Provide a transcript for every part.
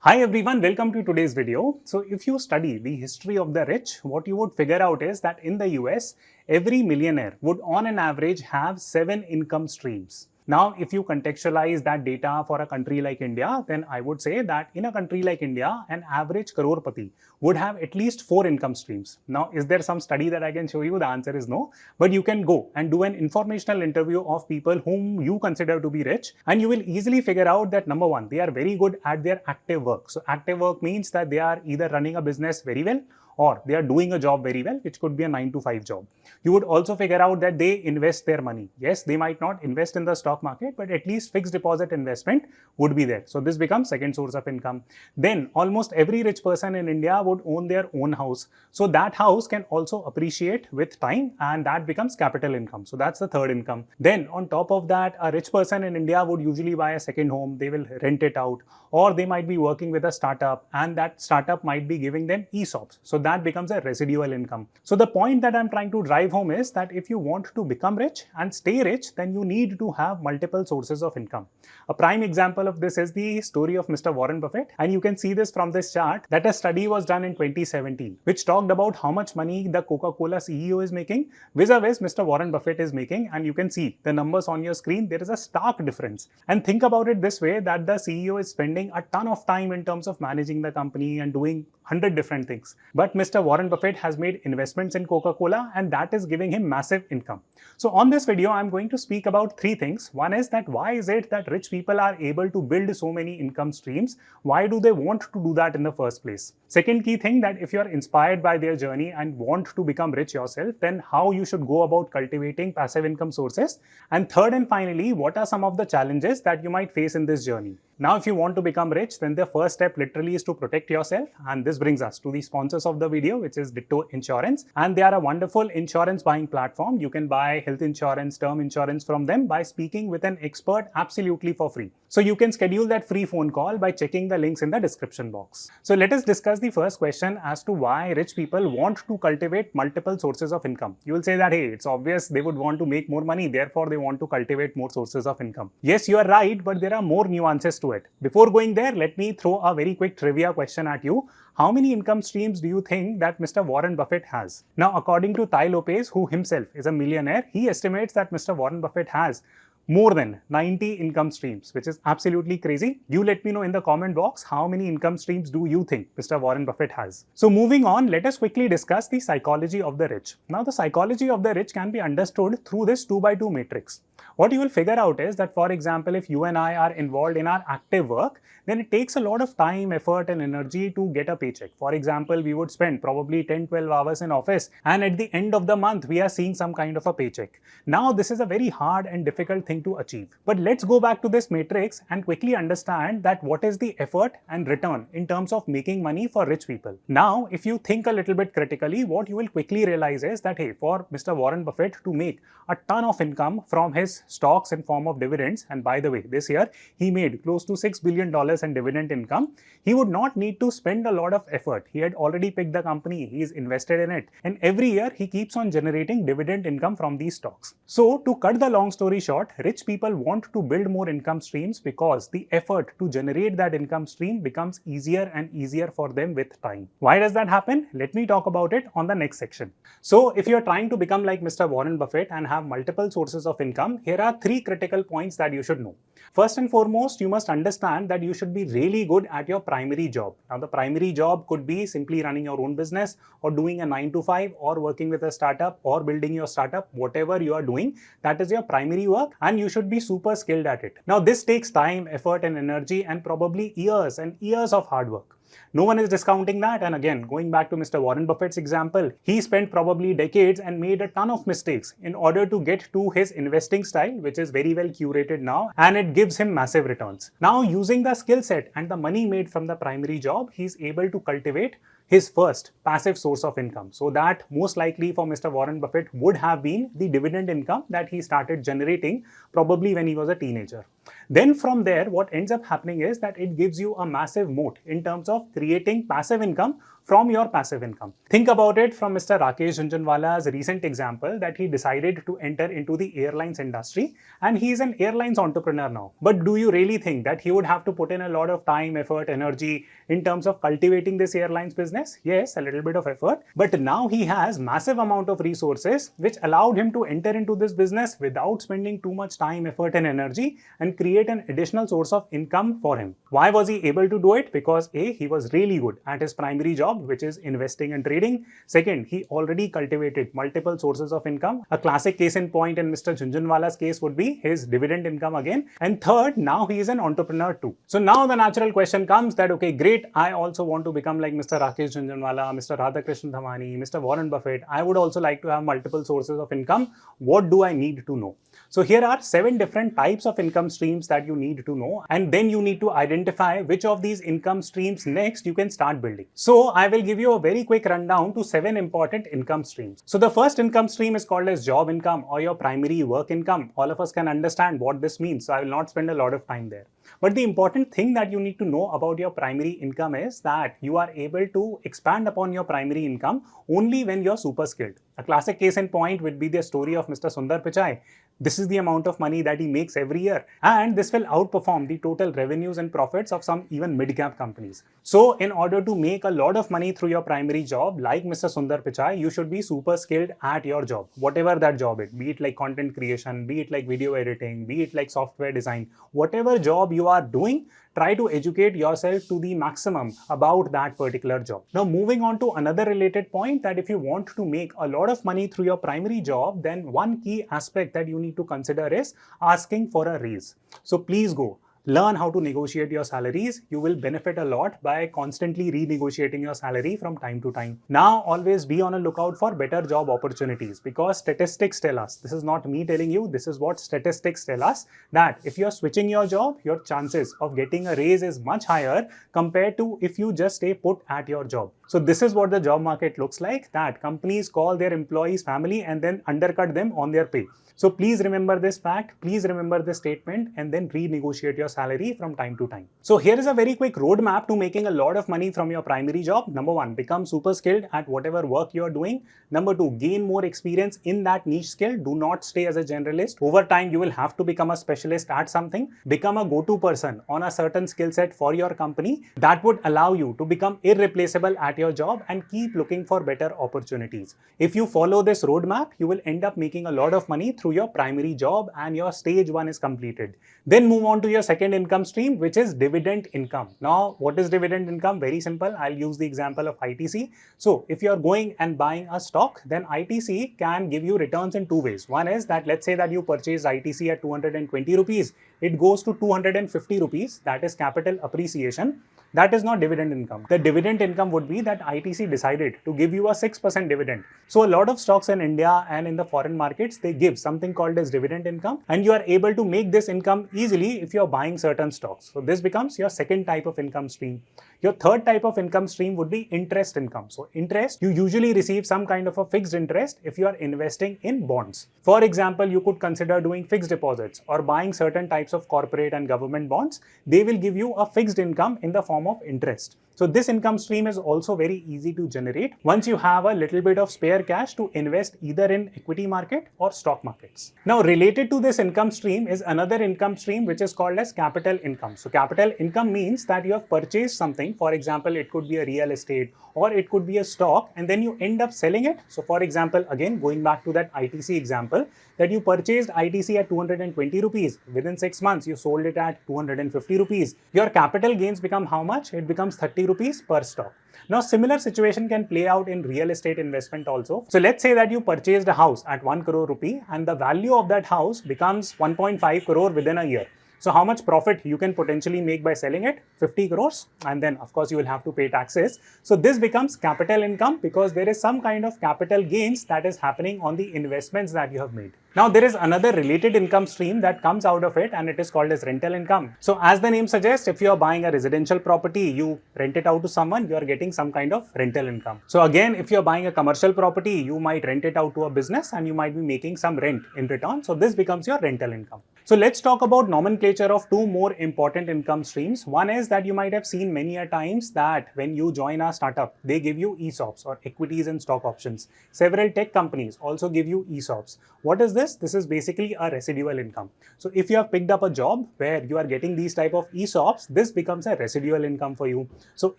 Hi everyone, welcome to today's video. So if you study the history of the rich, what you would figure out is that in the US, every millionaire would on an average have 7 income streams. Now, if you contextualize that data for a country like India, then I would say that in a country like India, an average crorepati would have at least 4 income streams. Now, is there some study that I can show you? The answer is no. But you can go and do an informational interview of people whom you consider to be rich, and you will easily figure out that number one, they are very good at their active work. So active work means that they are either running a business very well or they are doing a job very well, which could be a 9 to 5 job. You would also figure out that they invest their money. Yes, they might not invest in the stock market, but at least fixed deposit investment would be there. So this becomes second source of income. Then almost every rich person in India would own their own house. So that house can also appreciate with time, and that becomes capital income. So that's the third income. Then on top of that, a rich person in India would usually buy a second home. They will rent it out, or they might be working with a startup, and that startup might be giving them ESOPs. So that becomes a residual income. So the point that I'm trying to drive home is that if you want to become rich and stay rich, then you need to have multiple sources of income. A prime example of this is the story of Mr. Warren Buffett, and you can see this from this chart that a study was done in 2017 which talked about how much money the Coca-Cola CEO is making vis-a-vis Mr. Warren Buffett is making, and you can see the numbers on your screen. There is a stark difference. And think about it this way, that the CEO is spending a ton of time in terms of managing the company and doing 100 different things. But Mr. Warren Buffett has made investments in Coca-Cola, and that is giving him massive income. So on this video, I'm going to speak about three things. One is that why is it that rich people are able to build so many income streams? Why do they want to do that in the first place? Second key thing, that if you're inspired by their journey and want to become rich yourself, then how you should go about cultivating passive income sources. And third and finally, what are some of the challenges that you might face in this journey? Now, if you want to become rich, then the first step literally is to protect yourself. And this brings us to the sponsors of the video, which is Ditto Insurance. And they are a wonderful insurance buying platform. You can buy health insurance, term insurance from them by speaking with an expert absolutely for free. So you can schedule that free phone call by checking the links in the description box. So let us discuss the first question as to why rich people want to cultivate multiple sources of income. You will say that, hey, it's obvious they would want to make more money, therefore they want to cultivate more sources of income. Yes, you are right, but there are more nuances to it. Before going there, let me throw a very quick trivia question at you. How many income streams do you think that Mr. Warren Buffett has? Now, according to Tai Lopez, who himself is a millionaire, he estimates that Mr. Warren Buffett has more than 90 income streams, which is absolutely crazy. You let me know in the comment box how many income streams do you think Mr. Warren Buffett has. So moving on, let us quickly discuss the psychology of the rich. Now, the psychology of the rich can be understood through this 2x2 matrix. What you will figure out is that, for example, if you and I are involved in our active work, then it takes a lot of time, effort and energy to get a paycheck. For example, we would spend probably 10-12 hours in office, and at the end of the month, we are seeing some kind of a paycheck. Now, this is a very hard and difficult thing to achieve. But let's go back to this matrix and quickly understand that what is the effort and return in terms of making money for rich people. Now, if you think a little bit critically, what you will quickly realize is that, hey, for Mr. Warren Buffett to make a ton of income from his stocks in form of dividends, and by the way, this year he made close to $6 billion in dividend income, he would not need to spend a lot of effort. He had already picked the company, he's invested in it, and every year he keeps on generating dividend income from these stocks. So to cut the long story short, rich people want to build more income streams because the effort to generate that income stream becomes easier and easier for them with time. Why does that happen? Let me talk about it on the next section. So if you're trying to become like Mr. Warren Buffett and have multiple sources of income, here are three critical points that you should know. First and foremost, you must understand that you should be really good at your primary job. Now, the primary job could be simply running your own business or doing a 9 to 5 or working with a startup or building your startup. Whatever you are doing, that is your primary work, and you should be super skilled at it. Now, this takes time, effort and energy, and probably years and years of hard work. No one is discounting that. And again, going back to Mr. Warren Buffett's example, he spent probably decades and made a ton of mistakes in order to get to his investing style, which is very well curated now, and it gives him massive returns. Now, using the skill set and the money made from the primary job, he's able to cultivate his first passive source of income. So that most likely for Mr. Warren Buffett would have been the dividend income that he started generating probably when he was a teenager. Then from there, what ends up happening is that it gives you a massive moat in terms of creating passive income from your passive income. Think about it from Mr. Rakesh Jhunjhunwala's recent example that he decided to enter into the airlines industry, and he is an airlines entrepreneur now. But do you really think that he would have to put in a lot of time, effort, energy in terms of cultivating this airlines business? Yes, a little bit of effort, but now he has massive amount of resources which allowed him to enter into this business without spending too much time, effort and energy, and create an additional source of income for him. Why was he able to do it? Because A, he was really good at his primary job, which is investing and trading. Second, he already cultivated multiple sources of income. A classic case in point in Mr. Jhunjhunwala's case would be his dividend income again. And third, now he is an entrepreneur too. So now the natural question comes that, okay, great, I also want to become like Mr. Rakesh Jhunjhunwala, Mr. Radhakrishnan Dhamani, Mr. Warren Buffett. I would also like to have multiple sources of income. What do I need to know? So here are 7 different types of income streams that you need to know, and then you need to identify which of these income streams next you can start building. So I will give you a very quick rundown to 7 important income streams. So the first income stream is called as job income or your primary work income. All of us can understand what this means, so I will not spend a lot of time there. But the important thing that you need to know about your primary income is that you are able to expand upon your primary income only when you're super skilled. A classic case in point would be the story of Mr. Sundar Pichai. This is the amount of money that he makes every year, and this will outperform the total revenues and profits of some even mid-cap companies. So in order to make a lot of money through your primary job, like Mr. Sundar Pichai, you should be super skilled at your job, whatever that job is, be it like content creation, be it like video editing, be it like software design, whatever job you are doing, try to educate yourself to the maximum about that particular job. Now moving on to another related point, that if you want to make a lot of money through your primary job, then one key aspect that you need to consider is asking for a raise. So please go learn how to negotiate your salaries. You will benefit a lot by constantly renegotiating your salary from time to time. Now, always be on a lookout for better job opportunities, because statistics tell us, this is not me telling you, this is what statistics tell us, that if you're switching your job, your chances of getting a raise is much higher compared to if you just stay put at your job. So this is what the job market looks like, that companies call their employees family and then undercut them on their pay. So please remember this fact, please remember this statement, and then renegotiate your salary from time to time. So here is a very quick roadmap to making a lot of money from your primary job. Number 1, become super skilled at whatever work you are doing. Number 2, gain more experience in that niche skill. Do not stay as a generalist. Over time, you will have to become a specialist at something. Become a go-to person on a certain skill set for your company. That would allow you to become irreplaceable at your job and keep looking for better opportunities. If you follow this roadmap, you will end up making a lot of money through your primary job and your stage 1 is completed. Then move on to your second income stream, which is dividend income. Now, what is dividend income? Very simple. I'll use the example of ITC. So if you're going and buying a stock, then ITC can give you returns in 2 ways. One is that, let's say that you purchased ITC at 220 rupees. It goes to 250 rupees. That is capital appreciation. That is not dividend income. The dividend income would be that ITC decided to give you a 6% dividend. So a lot of stocks in India and in the foreign markets, they give something called as dividend income, and you are able to make this income easily if you're buying certain stocks. So this becomes your second type of income stream. Your third type of income stream would be interest income. So interest, you usually receive some kind of a fixed interest if you are investing in bonds. For example, you could consider doing fixed deposits or buying certain types of corporate and government bonds. They will give you a fixed income in the form of interest. So this income stream is also very easy to generate once you have a little bit of spare cash to invest either in equity market or stock markets. Now, related to this income stream is another income stream which is called as capital income. So capital income means that you have purchased something. For example, it could be a real estate or it could be a stock, and then you end up selling it. So for example, again, going back to that ITC example, that you purchased ITC at 220 rupees. Within 6 months, you sold it at 250 rupees. Your capital gains become how much? It becomes 30 rupees per stock. Now, similar situation can play out in real estate investment also. So let's say that you purchased a house at 1 crore rupee and the value of that house becomes 1.5 crore within a year. So how much profit you can potentially make by selling it? 50 crores. And then of course you will have to pay taxes. So this becomes capital income because there is some kind of capital gains that is happening on the investments that you have made. Now there is another related income stream that comes out of it, and it is called as rental income. So as the name suggests, if you are buying a residential property, you rent it out to someone, you are getting some kind of rental income. So again, if you are buying a commercial property, you might rent it out to a business and you might be making some rent in return. So this becomes your rental income. So let's talk about nomenclature of two more important income streams. One is that you might have seen many a times that when you join a startup, they give you ESOPs or equities and stock options. Several tech companies also give you ESOPs. What is this? This is basically a residual income. So if you have picked up a job where you are getting these type of ESOPs, this becomes a residual income for you. So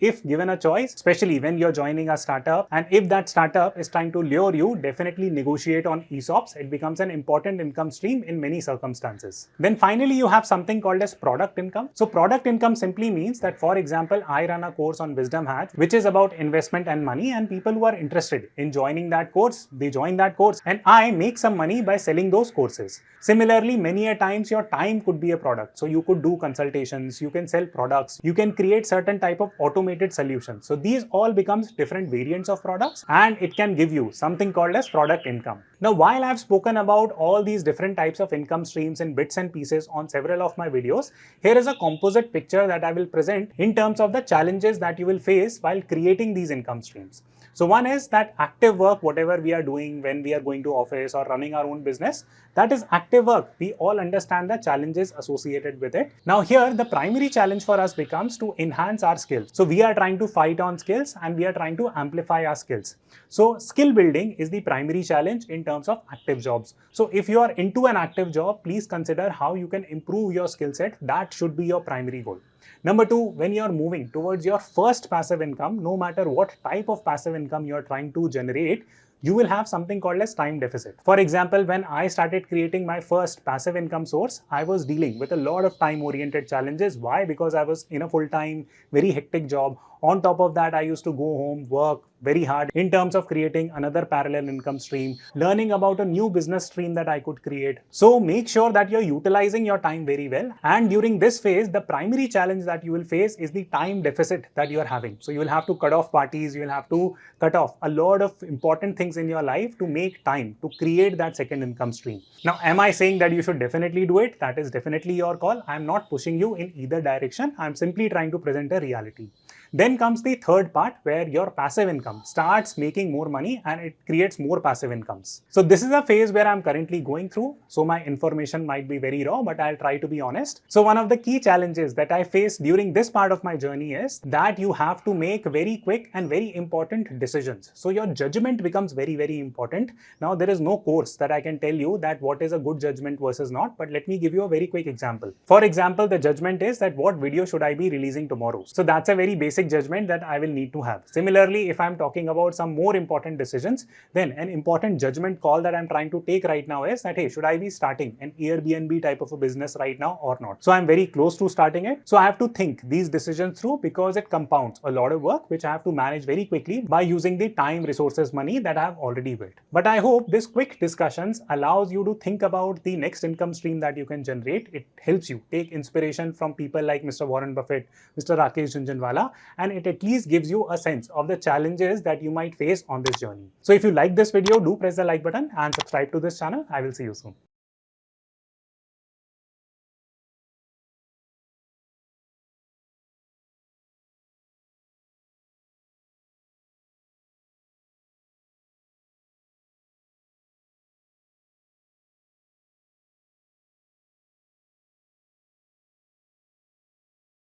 if given a choice, especially when you're joining a startup, and if that startup is trying to lure you, definitely negotiate on ESOPs. It becomes an important income stream in many circumstances. Then finally, you have something called as product income. So product income simply means that, for example, I run a course on Wisdom Hatch, which is about investment and money, and people who are interested in joining that course, they join that course, and I make some money by selling those courses. Similarly, many a times your time could be a product. So you could do consultations, you can sell products, you can create certain type of automated solutions. So these all becomes different variants of products, and it can give you something called as product income. Now, while I've spoken about all these different types of income streams in bits and pieces on several of my videos, here is a composite picture that I will present in terms of the challenges that you will face while creating these income streams. So one is that active work, whatever we are doing when we are going to office or running our own business, that is active work. We all understand the challenges associated with it. Now here, the primary challenge for us becomes to enhance our skills. So we are trying to fight on skills and we are trying to amplify our skills. So skill building is the primary challenge in terms of active jobs. So if you are into an active job, please consider how you can improve your skill set. That should be your primary goal. Number two, when you are moving towards your first passive income, no matter what type of passive income you are trying to generate, you will have something called as time deficit. For example, when I started creating my first passive income source, I was dealing with a lot of time-oriented challenges. Why? Because I was in a full-time, very hectic job. On top of that, I used to go home, work very hard in terms of creating another parallel income stream, learning about a new business stream that I could create. So make sure that you're utilizing your time very well. And during this phase, the primary challenge that you will face is the time deficit that you are having. So you will have to cut off parties, you will have to cut off a lot of important things in your life to make time to create that second income stream. Now, am I saying that you should definitely do it? That is definitely your call. I'm not pushing you in either direction. I'm simply trying to present a reality. Then comes the third part where your passive income starts making more money and it creates more passive incomes. So this is a phase where I'm currently going through. So my information might be very raw, but I'll try to be honest. So one of the key challenges that I face during this part of my journey is that you have to make very quick and very important decisions. So your judgment becomes very, very important. Now there is no course that I can tell you that what is a good judgment versus not, but let me give you a very quick example. For example, the judgment is that what video should I be releasing tomorrow? So that's a very basic judgment that I will need to have. Similarly, if I'm talking about some more important decisions, then an important judgment call that I'm trying to take right now is that, hey, should I be starting an Airbnb type of a business right now or not? So I'm very close to starting it. So I have to think these decisions through because it compounds a lot of work, which I have to manage very quickly by using the time, resources, money that I have already built. But I hope this quick discussions allows you to think about the next income stream that you can generate. It helps you take inspiration from people like Mr. Warren Buffett, Mr. Rakesh Jhunjhunwala, and it at least gives you a sense of the challenges that you might face on this journey. So if you like this video, do press the like button and subscribe to this channel. I will see you soon.